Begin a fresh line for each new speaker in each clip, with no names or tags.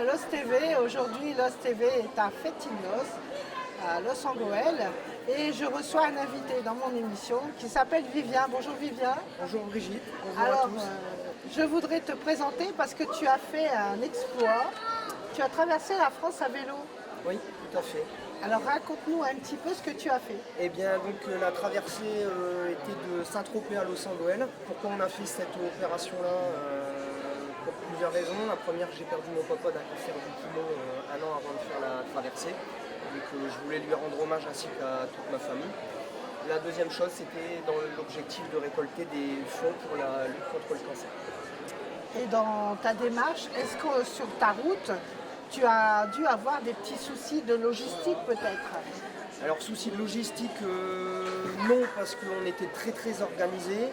Los TV. Aujourd'hui, Los TV est à Fetinos, à Los Angeles. Et je reçois un invité dans mon émission qui s'appelle Vivien. Bonjour Vivien.
Bonjour Brigitte, bonjour
Alors,
à tous.
je voudrais te présenter parce que tu as fait un exploit. Tu as traversé la France à vélo.
Oui, tout à fait.
Alors raconte-nous un petit peu ce que tu as fait.
Eh bien, donc la traversée était de Saint-Tropez à Los Angeles. Pourquoi on a fait cette opération-là pour plusieurs raisons. La première, j'ai perdu mon papa d'un cancer du poumon un an avant de faire la traversée. Donc je voulais lui rendre hommage ainsi qu'à toute ma famille. La deuxième chose, c'était dans l'objectif de récolter des fonds pour la lutte contre le cancer.
Et dans ta démarche, est-ce que sur ta route, tu as dû avoir des petits soucis de logistique peut-être?
Alors souci de logistique, non, parce qu'on était très organisés.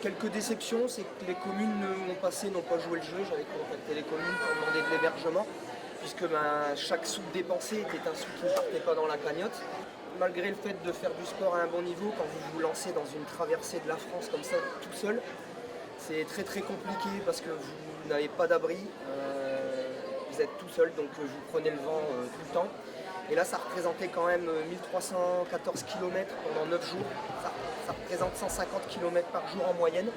Quelques déceptions, c'est que les communes m'ont passé, n'ont pas joué le jeu. J'avais contacté les communes pour demander de l'hébergement, puisque chaque sou dépensé était un sou qui ne partait pas dans la cagnotte. Malgré le fait de faire du sport à un bon niveau, quand vous vous lancez dans une traversée de la France comme ça, tout seul, c'est très compliqué parce que vous n'avez pas d'abri, vous êtes tout seul, donc vous prenez le vent tout le temps. Et là, ça représentait quand même 1314 km pendant 9 jours. Ça représente 150 km par jour en moyenne,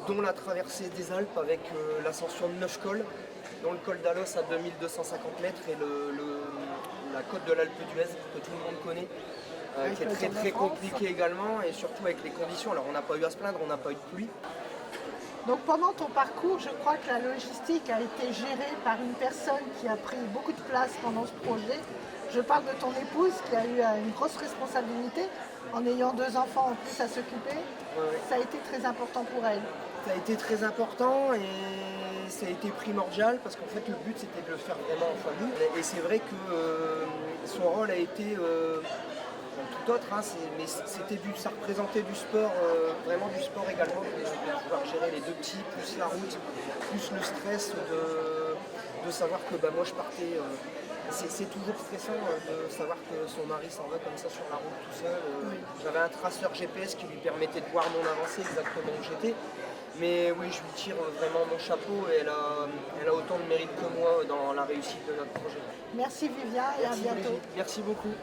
dont la traversée des Alpes avec l'ascension de 9 cols, dont le col d'Alos à 2250 mètres et la côte de l'Alpe d'Huez que tout le monde connaît, qui est très compliqué également, et surtout avec les conditions. Alors on n'a pas eu à se plaindre, on n'a pas eu de pluie.
Donc pendant ton parcours, je crois que la logistique a été gérée par une personne qui a pris beaucoup de place pendant ce projet. Je parle de ton épouse qui a eu une grosse responsabilité en ayant 2 enfants en plus à s'occuper.
Ouais.
Ça a été très important pour elle.
Ça a été très important et ça a été primordial parce qu'en fait le but c'était de le faire vraiment en famille. Et c'est vrai que son rôle a été tout autre, hein, mais ça représentait du sport, vraiment du sport également, de pouvoir gérer les 2 petits, plus la route, plus le stress de savoir que moi je partais. C'est toujours stressant de savoir que son mari s'en va comme ça sur la route tout seul. J'avais un traceur GPS qui lui permettait de voir mon avancée exactement où j'étais. Mais oui, je lui tire vraiment mon chapeau et elle a autant de mérite que moi dans la réussite de notre projet.
Merci Vivien et
Merci,
à bientôt.
Brigitte. Merci beaucoup.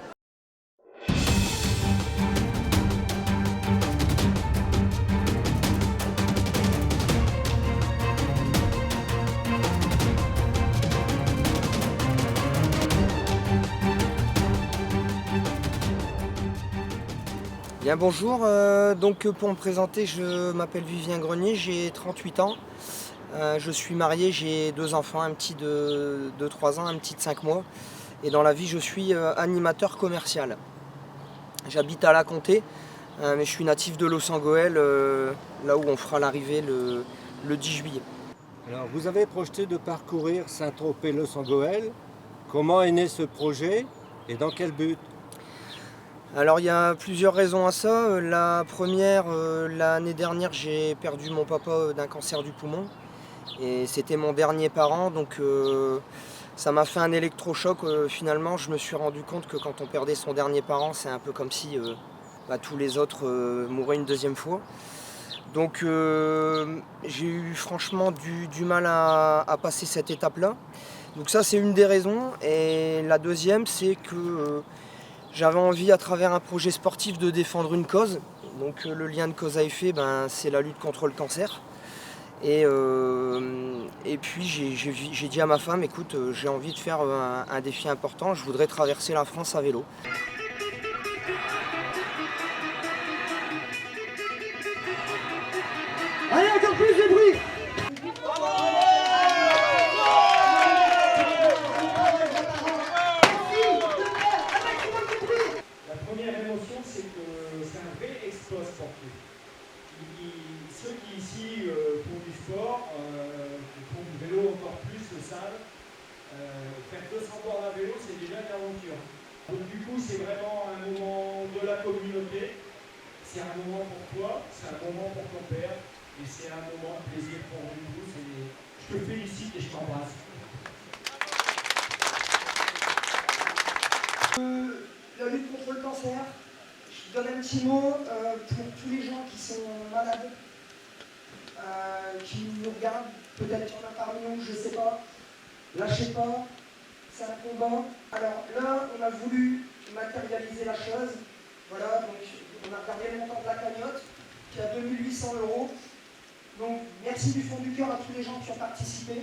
Bien bonjour, donc pour me présenter, je m'appelle Vivien Grenier, j'ai 38 ans. Je suis marié, j'ai 2 enfants, un petit de 3 ans, un petit de 5 mois. Et dans la vie, je suis animateur commercial. J'habite à La Comté, mais je suis natif de Los Angeles, là où on fera l'arrivée le 10 juillet.
Alors, vous avez projeté de parcourir Saint-Tropez-Los Angeles. Comment est né ce projet et dans quel but?
Alors il y a plusieurs raisons à ça. La première, l'année dernière, j'ai perdu mon papa d'un cancer du poumon. Et c'était mon dernier parent, donc ça m'a fait un électrochoc. Finalement, je me suis rendu compte que quand on perdait son dernier parent, c'est un peu comme si tous les autres mouraient une deuxième fois. Donc j'ai eu franchement du mal à passer cette étape-là. Donc ça, c'est une des raisons. Et la deuxième, c'est que j'avais envie, à travers un projet sportif, de défendre une cause. Donc le lien de cause à effet, c'est la lutte contre le cancer. Et puis j'ai dit à ma femme, écoute, j'ai envie de faire un défi important, je voudrais traverser la France à vélo.
Allez, encore plus de bruit!
La première émotion, c'est que c'est un vrai exploit sportif. Ceux qui ici font du sport, qui font du vélo encore plus, le savent. Faire 200 bords à vélo, c'est déjà une aventure. Donc du coup, c'est vraiment un moment de la communauté. C'est un moment pour toi, c'est un moment pour ton père, et c'est un moment de plaisir pour nous tous. Je te félicite et je t'embrasse.
La lutte contre le cancer, je donne un petit mot pour tous les gens qui sont malades, qui nous regardent, peut-être qu'il y en a parmi nous, je ne sais pas. lâchez pas, c'est un combat. Alors là, on a voulu matérialiser la chose. Voilà, donc on a regardé le montant de la cagnotte, qui est à 2800 €. Donc merci du fond du cœur à tous les gens qui ont participé.